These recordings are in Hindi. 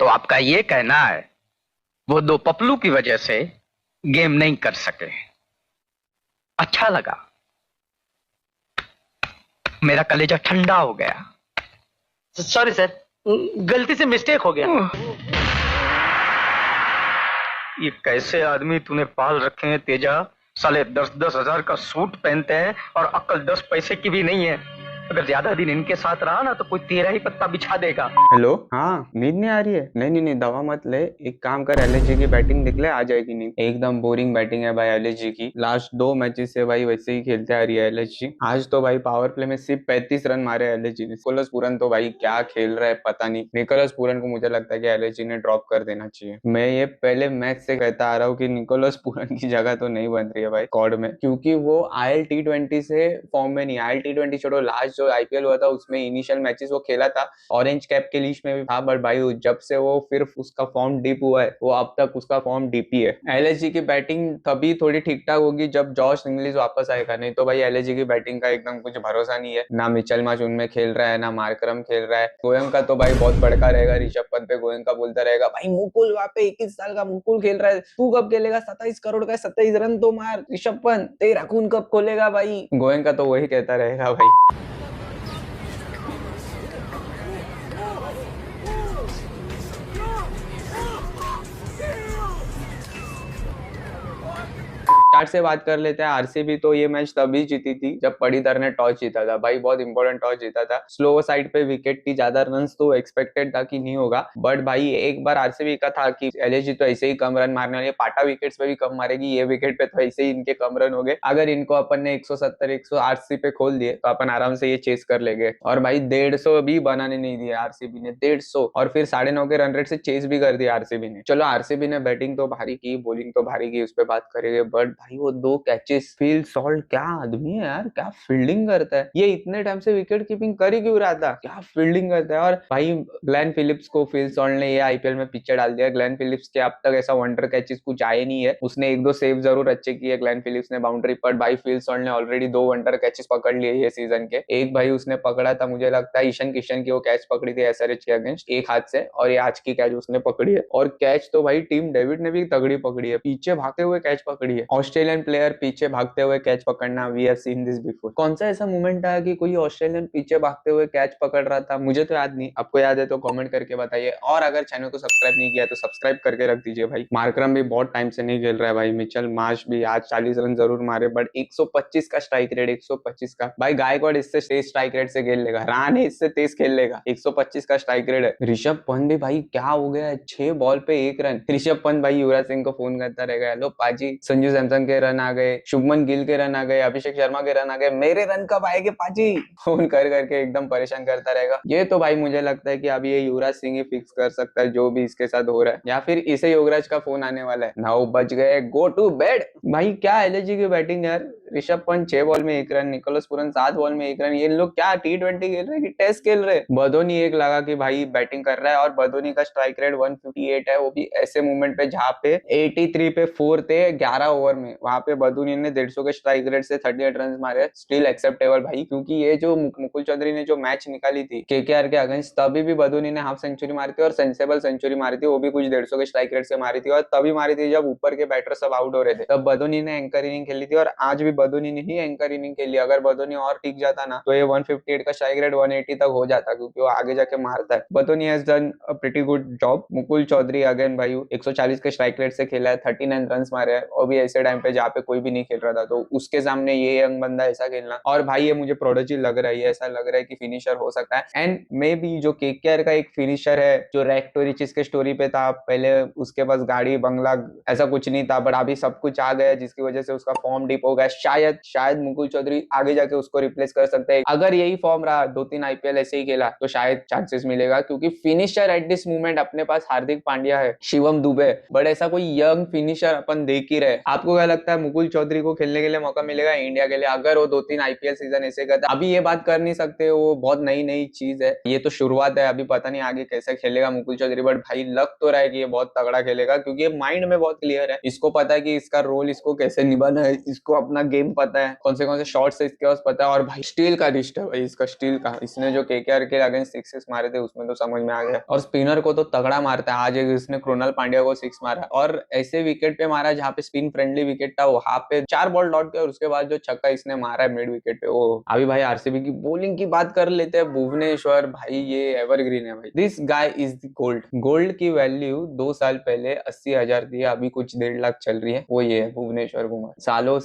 आपका ये कहना है वो दो पपलू की वजह से गेम नहीं कर सके। अच्छा लगा, मेरा कलेजा ठंडा हो गया। सॉरी सर, गलती से मिस्टेक हो गया। ये कैसे आदमी तूने पाल रखे हैं तेजा? साले 10-10 हजार का सूट पहनते हैं और अक्ल 10 पैसे की भी नहीं है। अगर ज्यादा दिन इनके साथ रहा ना तो कोई तेरा ही पत्ता बिछा देगा। हेलो। हाँ, नींद नहीं आ रही है? नहीं नहीं नहीं, दवा मत ले। एक काम कर, एलएसजी की बैटिंग देख ले, आ जाएगी नींद। एकदम बोरिंग बैटिंग है भाई एलएसजी की। लास्ट 2 मैचेस से भाई वैसे ही खेलते आ रही है एलएसजी। आज तो भाई पावर प्ले में सिर्फ 35 रन मारे एलएसजी ने। निकोलस पूरन तो भाई क्या खेल रहा है पता नहीं। निकोलस पूरन को मुझे लगता है कि एलएसजी ने ड्रॉप कर देना चाहिए। मैं ये पहले मैच से कहता आ रहा हूँ कि निकोलस पूरन की जगह तो नहीं बन रही है भाई स्क्वाड में, क्योंकि वो आईएल टी20 से फॉर्म में नहीं। आईएल टी20 छोड़ो, लास्ट जो आईपीएल हुआ था उसमें इनिशियल मैचेस वो खेला था, ऑरेंज कैप के लिस्ट में भी था, बट भाई जब से वो फिर उसका फॉर्म डिप हुआ है, वो अब तक उसका फॉर्म डिप ही है। एलएसजी की बैटिंग तभी थोड़ी ठीक ठाक होगी जब जॉश इंग्लिश वापस आएगा, नहीं तो भाई एलएसजी की बैटिंग का एकदम कुछ भरोसा नहीं है। ना मिचेल मार्श उनमें खेल रहा है, ना मार्करम खेल रहा है। गोयंका तो भाई बहुत बड़का रहेगा, ऋषभ पंत पे गोयंका बोलता रहेगा भाई मुकुल वहां पे 21 साल का मुकुल खेल रहा है, तू कब खेलेगा? 27 करोड़ का 27 रन तो मार ऋषभ पंत, तेरा खून कब खोलेगा भाई? गोयंका तो वही कहता रहेगा भाई। स्टार्ट से बात कर लेते हैं। आरसीबी तो ये मैच तभी जीती थी जब पड़ीदर ने टॉस जीता था भाई, बहुत इंपॉर्टेंट टॉस जीता था। स्लो साइड पे विकेट थी, ज्यादा रन्स तो एक्सपेक्टेड था कि नहीं होगा, बट भाई एक बार आरसीबी का था कि एलएसजी तो ऐसे ही कम रन मारने वाली है, पाटा विकेट्स पे भी कम मारेगी, ये विकेट पे तो ऐसे ही इनके कम रन हो गए। अगर इनको अपन ने 170 180 पे खोल दिए तो अपन आराम से ये चेस कर लेंगे। और भाई 150 भी बनाने नहीं दिया आरसीबी ने, 150, और फिर 9.5 के रन रेट से चेस भी कर दिया आरसीबी ने। चलो आरसीबी ने बैटिंग तो भारी की, बॉलिंग तो भारी की, उस पर बात करेंगे, बट भाई वो 2 कैचेस, फिल सॉल्ट क्या आदमी है यार, क्या फील्डिंग करता है। ये इतने टाइम से विकेट कीपिंग कर ही क्यों रहा था, क्या फील्डिंग करता है। और भाई ग्लेन फिलिप्स को फिल सॉल्ट ने ये आईपीएल में पीछे डाल दिया। ग्लेन फिलिप्स के अब तक ऐसा वंडर कैचेस कुछ आए नहीं है। उसने 1-2 सेव जरूर अच्छे किए ग्लेन फिलिप्स ने बाउंड्री पर, भाई फिल सॉल्ट ने ऑलरेडी 2 वंडर कैचेस पकड़ लिए ये सीजन के। एक भाई उसने पकड़ा था, मुझे लगता है ईशान किशन की वो कैच पकड़ी थी एसआरएच के अगेंस्ट एक हाथ से, और ये आज की कैच उसने पकड़ी है। और कैच तो भाई टीम डेविड ने भी तगड़ी पकड़ी है, पीछे भागते हुए कैच पकड़ी है। ऑस्ट्रेलियन प्लेयर पीछे भागते हुए कैच पकड़ना, we have seen this before. कौन सा ऐसा मोमेंट आया कि कोई ऑस्ट्रेलियन पीछे भागते हुए कैच पकड़ रहा था? मुझे तो याद नहीं, आपको याद है तो कमेंट करके बताइए। और अगर चैनल को सब्सक्राइब नहीं किया तो सब्सक्राइब करके रख दीजिए भाई। मार्करम भी बहुत टाइम से नहीं खेल रहा है भाई। मिचेल मार्श भी आज 40 रन जरूर मारे, बट 125 का स्ट्राइक रेट, 125 का भाई। गायकवाड़ इससे तेज स्ट्राइक रेट से खेल लेगा, रहाणे इससे तेज खेल लेगा, 125 का स्ट्राइक रेट है। ऋषभ पंत भी भाई क्या हो गया है, 6 बॉल पे 1 रन। ऋषभ पंत भाई युवराज सिंह को फोन करता रहेगा, हेलो पाजी, संजू सैमसन के रन आ गए, शुभमन गिल के रन आ गए, अभिषेक शर्मा के रन आ गए, मेरे रन कब आएंगे पाजी? फोन कर करके एकदम परेशान करता रहेगा। ये तो भाई मुझे लगता है कि अब ये युवराज सिंह ही फिक्स कर सकता है जो भी इसके साथ हो रहा है, या फिर इसे योगराज का फोन आने वाला है। 9 बज गए, गो टू बेड। भाई क्या एलएसजी की बैटिंग यार। ऋषभ पंत 6 बॉल में 1 रन, निकोलस पूरन 7 बॉल में 1 रन। ये लोग क्या टी20 खेल रहे हैं कि टेस्ट खेल रहे हैं? बदोनी एक लगा कि भाई बैटिंग कर रहा है, और बदोनी का स्ट्राइक रेट 158 है, वो भी ऐसे मूवमेंट पे जहां पे 83 पे 4 थे 11 ओवर में। वहां पे बदोनी ने 150 के स्ट्राइक रेट से 38 रन मारे, स्टिल एक्सेप्टेबल भाई। क्योंकि ये जो मुकुल चौधरी ने जो मैच निकाली थी केकेआर के अगेंस्ट, तभी भी बदोनी ने हाफ सेंचुरी मारी थी और सेंसेबल सेंचुरी मारी थी, वो भी कुछ 150 के स्ट्राइक रेट से मारी थी। और तभी मारी थी जब ऊपर के बैटर सब आउट हो रहे थे, तब बदोनी ने एंकर इनिंग खेली थी। और आज भी बदोनी ने ही एंकर इनिंग खेली। अगर बदोनी और टिक जाता ना तो ये 158 का स्ट्राइक रेट 180 तक हो जाता, क्योंकि वो आगे जाके मारता है। Badoni has done a pretty good job. Mukul Chaudhary again भाई 140 के स्ट्राइक रेट से खेला है, 39 रन मारे हैं, और भी ऐसे टाइम पे जहाँ पे कोई भी नहीं खेल रहा था, तो उसके सामने ये यंग बंदा ऐसा खेलना, और भाई ये मुझे प्रोडिजी लग रहा है, ऐसा लग रहा है कि फिनिशर हो सकता है। एंड मे बी जो केकेआर का एक फिनिशर है जो रैक्टोरिचिस के स्टोरी पे था पहले, उसके पास गाड़ी बंगला ऐसा कुछ नहीं था, बट अभी सब कुछ आ गया जिसकी वजह से उसका फॉर्म डिप हो गया। शायद शायद मुकुल चौधरी आगे जाके उसको रिप्लेस कर सकते हैं। अगर यही फॉर्म रहा, 2-3 आईपीएल ऐसे ही खेला, तो शायद चांसेस मिलेगा, क्योंकि फिनिशर एट दिस मोमेंट अपने पास हार्दिक पांड्या है, शिवम दुबे, बट ऐसा कोई यंग फिनिशर अपन देख ही रहे। आपको क्या लगता है मुकुल चौधरी को खेलने के लिए मौका मिलेगा इंडिया के लिए, अगर वो 2-3 आईपीएल सीजन ऐसे करता? अभी ये बात कर नहीं सकते, वो बहुत नई नई चीज है, ये तो शुरुआत है, अभी पता नहीं आगे कैसे खेलेगा मुकुल चौधरी, बट भाई लग तो रहा है कि ये बहुत तगड़ा खेलेगा, क्योंकि ये माइंड में बहुत क्लियर है, इसको पता है कि इसका रोल इसको कैसे निभाना है, इसको अपना गेम पता है, कौन से शॉट्स इसके पास पता है, और भाई स्टील का रिस्ट है भाई इसका, स्टील का। इसने जो केकेआर के अगेंस्ट सिक्सेस मारे थे उसमें तो समझ में आ गया, और स्पिनर को तो तगड़ा मारता है। आज इसने कृणाल पांड्या को 6 मारा, और ऐसे विकेट पे मारा जहाँ पे स्पिन फ्रेंडली विकेट था, वहां पे 4 बॉल डॉट के, और उसके बाद जो छक्का इसने मारा है मिड विकेट पे, वो अभी भाई आरसीबी की बॉलिंग की बात कर लेते हैं। भुवनेश्वर भाई ये एवरग्रीन है भाई, this guy is the gold. Gold की वैल्यू 2 साल पहले 80,000 थी, अभी कुछ 1.5 लाख चल रही है, वो ये है भुवनेश्वर कुमार। सालों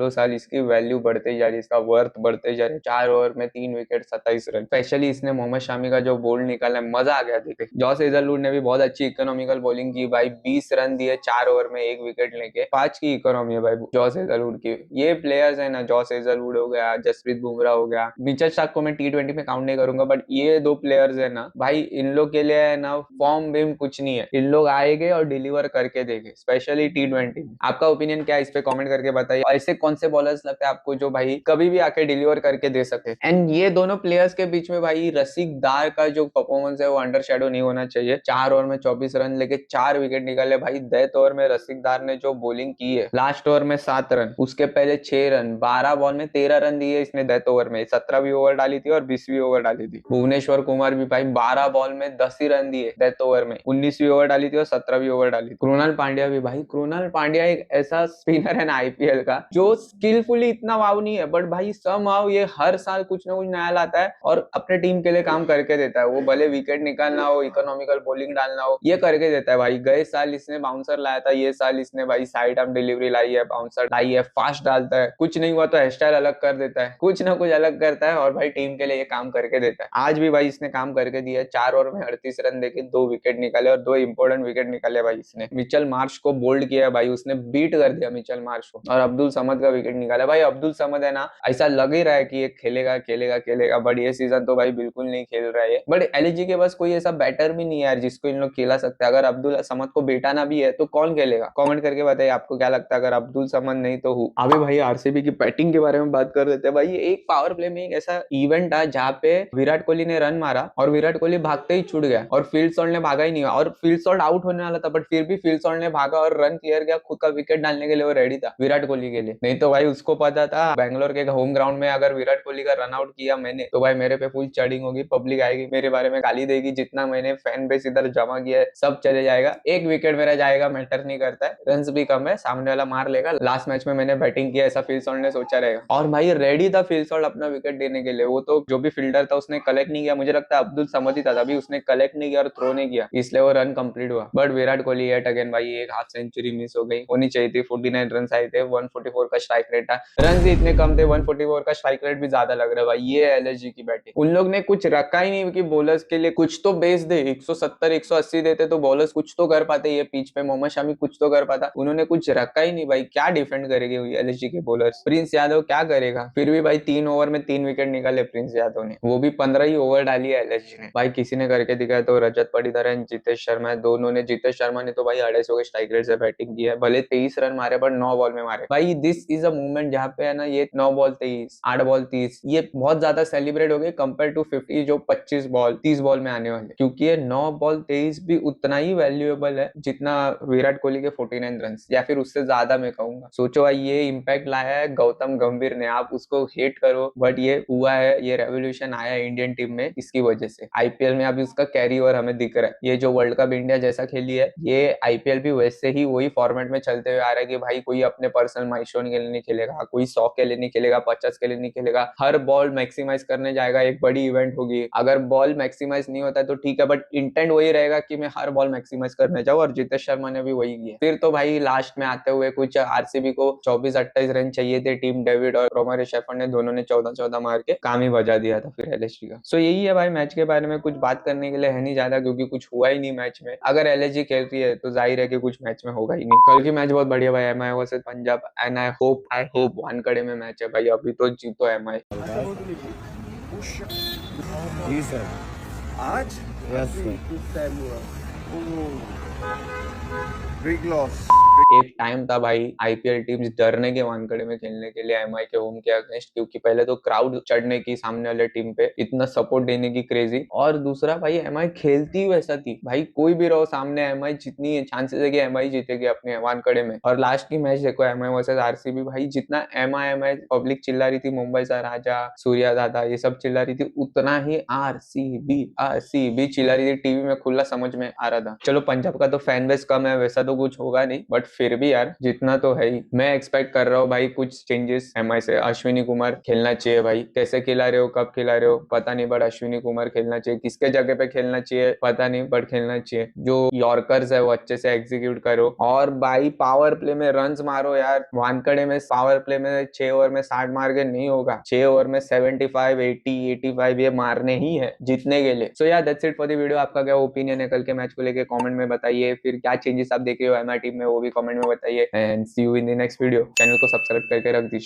साल इसकी वैल्यू बढ़ते जा रही है, इसका वर्थ बढ़ते जा रहा है। 4 ओवर में 3 विकेट 27 रन। स्पेशली इसने मोहम्मद शामी का जो बोल्ड निकाला है, मजा आ गया देखे। जॉस हेजलवुड ने भी बहुत अच्छी इकोनॉमिकल बॉलिंग की भाई, 20 रन दिए 4 ओवर में 1 विकेट लेके। 5 की इकोनॉमी है भाई जॉस हेजलवुड की। ये प्लेयर्स है ना, जॉस हेजलवुड हो गया, जसप्रीत बुमराह हो गया, मिचेल स्टार्क को मैं T20 में काउंट नहीं करूंगा, बट ये 2 प्लेयर्स है ना भाई, इन लोग के लिए है ना फॉर्म बीम कुछ नहीं है, इन लोग आएंगे और डिलीवर करके देंगे, स्पेशली T20 में। आपका ओपिनियन क्या है इस पे कमेंट करके बताइए। ऐसे कौन से बॉलर्स लगते हैं आपको जो भाई कभी भी आके डिलीवर करके दे सके। एंड ये दोनों प्लेयर्स के बीच में भाई रसिक दार का जो परफॉर्मेंस है वो अंडर शेडो नहीं होना चाहिए। 4 ओवर में 24 रन लेके 4 विकेट निकाले भाई। डेथ ओवर में रसिक दार ने जो बॉलिंग की है, लास्ट ओवर में 7 रन, उसके पहले 6 रन, 12 बॉल में 13 रन दिए इसने डेथ ओवर में। 17वीं ओवर डाली थी और 20वीं ओवर डाली थी। भुवनेश्वर कुमार भी भाई 12 बॉल में 10 ही रन दिए डेथ ओवर में, 19वीं ओवर डाली थी और 17वीं ओवर डाली थी। कृणाल पांड्या भी भाई, कृणाल पांड्या एक ऐसा स्पिनर है ना आईपीएल का, जो स्किलफुली इतना वाव नहीं है, बट भाई समहाउ ये हर साल कुछ ना कुछ नया लाता है और अपने टीम के लिए काम करके देता है। वो भले विकेट निकालना हो, इकोनॉमिकल बॉलिंग डालना हो, ये करके देता है भाई। गए साल इसने बाउंसर लाया था, ये साल इसने भाई साइड आर्म डिलीवरी लाई है, बाउंसर लाई है, फास्ट डालता है, कुछ नहीं हुआ तो हेयर स्टाइल अलग कर देता है, कुछ ना कुछ अलग करता है और भाई टीम के लिए ये काम करके देता है। आज भी भाई इसने काम करके दिया। 4 ओवर में 38 रन देके 2 विकेट निकाले, और 2 इंपॉर्टेंट विकेट निकाले भाई इसने। मिचेल मार्श को बोल्ड किया भाई, उसने बीट कर दिया मिचेल मार्श को, और अब्दुल समद का विकेट निकाला भाई। अब्दुल समद है ना, ऐसा लग ही रहा है कि ये खेलेगा खेलेगा खेलेगा, बट ये सीजन तो भाई बिल्कुल नहीं खेल रहा है। बट एलजी के पास कोई ऐसा बैटर भी नहीं है यार जिसको इन लोग खिला सकते हैं। अगर अब्दुल समद को बेटाना भी है तो कौन खेलेगा? कमेंट करके बताइए आपको क्या लगता है, अगर अब्दुल समद नहीं तो हूँ। अभी भाई आरसीबी की बैटिंग के बारे में बात कर देते हैं भाई। एक पावर प्ले में एक ऐसा इवेंट था जहाँ पे विराट कोहली ने रन मारा और विराट कोहली भागते ही छूट गया, और फील्ड सॉल्ट ने भागा ही नहीं, और फील्ड सॉल्ट आउट होने वाला था, बट फिर भी फील्ड सॉल्ट ने भागा और रन क्लियर किया, खुद का विकेट डालने के लिए वो रेडी था विराट कोहली के लिए। नहीं तो भाई उसको पता था बैंगलोर के होम ग्राउंड में अगर विराट कोहली का रन आउट किया मैंने तो भाई मेरे पे फुल चढ़िंग होगी, पब्लिक आएगी, मेरे बारे में गाली देगी, जितना मैंने फैन बेस इधर जमा किया है सब चले जाएगा, एक विकेट मेरा जाएगा, मैटर नहीं करता है, रन भी कम है, सामने वाला मार लेगा, लास्ट मैच में मैंने बैटिंग किया, ऐसा फील्ड सॉल्ट ने सोचा रहेगा। और भाई रेडी था फील्ड सॉल्ट अपना विकेट देने के लिए। वो तो जो भी फील्डर था उसने कलेक्ट नहीं किया, मुझे लगता है अब्दुल समद ही था तभी, उसने कलेक्ट नहीं किया और थ्रो नहीं किया, इसलिए वो रन कंप्लीट हुआ। But Virat Kohli yet again भाई एक हाफ सेंचुरी मिस हो गई, होनी चाहिए थी। 49 रन आए थे, 144 का स्ट्राइक रेट था, रन ही इतने कम थे, 144 का स्ट्राइक रेट भी ज्यादा लग रहा है भाई। ये एलएसजी की बैटिंग, उन लोग ने कुछ रखा ही नहीं कि बॉलर्स के लिए कुछ तो बेस दे। 170 180 देते तो बॉलर्स कुछ तो कर पाते, ये पिच पे मोहम्मद शामी कुछ तो कर पाता, उन्होंने कुछ रखा ही नहीं भाई। क्या डिफेंड करेंगे एलएसजी के बॉलर्स? प्रिंस यादव क्या करेगा? फिर भी भाई 3 ओवर में 3 विकेट निकाले प्रिंस यादव ने, वो भी 15 ही ओवर डाली है एलएसजी ने भाई। किसी ने करके दिखाया तो रजत पाटीदार एंड जितेश शर्मा, दोनों ने। जितेश शर्मा ने तो भाई 250 के स्ट्राइक रेट से बैटिंग की है, भले 23 रन मारे पर 9 बॉल में मारे भाई। दिस इज अ मूवमेंट जहाँ पे है ना, ये 9 बॉल 23, 8 बॉल 30, ये बहुत ज्यादा सेलिब्रेट हो गए कंपेयर टू 50 जो 25 बॉल 30 बॉल में आने वाले, क्योंकि ये 9 बॉल 23 भी उतना ही वैल्यूएबल है जितना विराट कोहली के 49 रन, या फिर उससे ज्यादा मैं कहूंगा। सोचो भाई ये इंपैक्ट लाया है गौतम गंभीर ने, आप उसको हेट करो बट ये हुआ है, ये रेवोल्यूशन आया है इंडियन टीम में इसकी वजह से। आईपीएल में अभी उसका कैरी ओवर हमें दिख रहा है। ये जो वर्ल्ड कप इंडिया जैसा खेली है, ये आईपीएल भी वैसे ही वही फॉर्मेट में चलते हुए आ रहा है कि भाई कोई अपने पर्सनल माइलस्टोन के लिए नहीं खेलेगा, कोई 100 के लिए नहीं खेलेगा, 50 के लिए नहीं खेलेगा, हर बॉल मैक्सिमाइज करने जाएगा, एक बड़ी इवेंट होगी। अगर बॉल मैक्सिमाइज नहीं होता है तो ठीक है, बट इंटेंट वही रहेगा कि मैं हर बॉल मैक्सिमाइज करने जाऊं, और जितेश शर्मा ने भी वही किया। फिर तो भाई लास्ट में आते हुए कुछ आरसीबी को 24-28 रन चाहिए थे, टीम डेविड और रोमारियो शेफर्ड ने दोनों ने 14-14 मार के काम ही बजा दिया था फिर एलएसजी का। सो यही है भाई, मैच के बारे में कुछ बात करने के लिए है नहीं ज्यादा, क्योंकि कुछ हुआ ही नहीं मैच में। अगर एलएसजी खेल रही है तो जाहिर है कि कुछ मैच में होगा ही नहीं। कल की मैच बहुत बढ़िया भाई, MI versus Punjab, and I hope Wankhede में मैच है भाई, अभी तो जीतो एमआई। जी सर, आज यस सर, बिग लॉस एक टाइम था भाई आईपीएल टीम्स डरने के वानखड़े में खेलने के लिए एमआई के होम के अगेंस्ट, क्योंकि पहले तो क्राउड चढ़ने की सामने वाले टीम पे इतना सपोर्ट देने की क्रेजी, और दूसरा भाई एमआई खेलती वैसा थी भाई, कोई भी रहो सामने एमआई जितनी चांसेस है कि एमआई जीतेगी अपने वानखड़े में। और लास्ट की मैच देखो एमआई वर्सेस आरसीबी, भाई जितना एमआई पब्लिक चिल्ला रही थी मुंबई सा राजा, सूर्या दादा ये सब चिल्ला रही थी, उतना ही आरसीबी चिल्ला रही थी टीवी में, खुला समझ में आ रहा था। चलो पंजाब का तो फैन बेस कम है, वैसा तो कुछ होगा नहीं, बट फिर भी यार जितना तो है ही। मैं एक्सपेक्ट कर रहा हूँ भाई कुछ चेंजेस एमआई से। अश्विनी कुमार खेलना चाहिए भाई, कैसे खिला रहे हो कब खिला रहे हो पता नहीं, बट अश्विनी कुमार खेलना चाहिए। किसके जगह पे खेलना चाहिए पता नहीं, बट खेलना चाहिए। जो यॉर्कर्स है वो अच्छे से एग्जीक्यूट करो, और भाई पावर प्ले में रन्स मारो यार। वानखड़े में पावर प्ले में 6 ओवर में 60 मार के नहीं होगा, 6 ओवर में 75 80 85 ये मारने ही है जीतने के लिए। सो यार that's it for the video. आपका क्या ओपिनियन है कल के मैच को लेके कमेंट में बताइए, फिर क्या चेंजेस आप देख रहे हो एमआई टीम में वो भी कमेंट में बताइए, and see you in the next video. Channel को सब्सक्राइब करके रख दीजिए।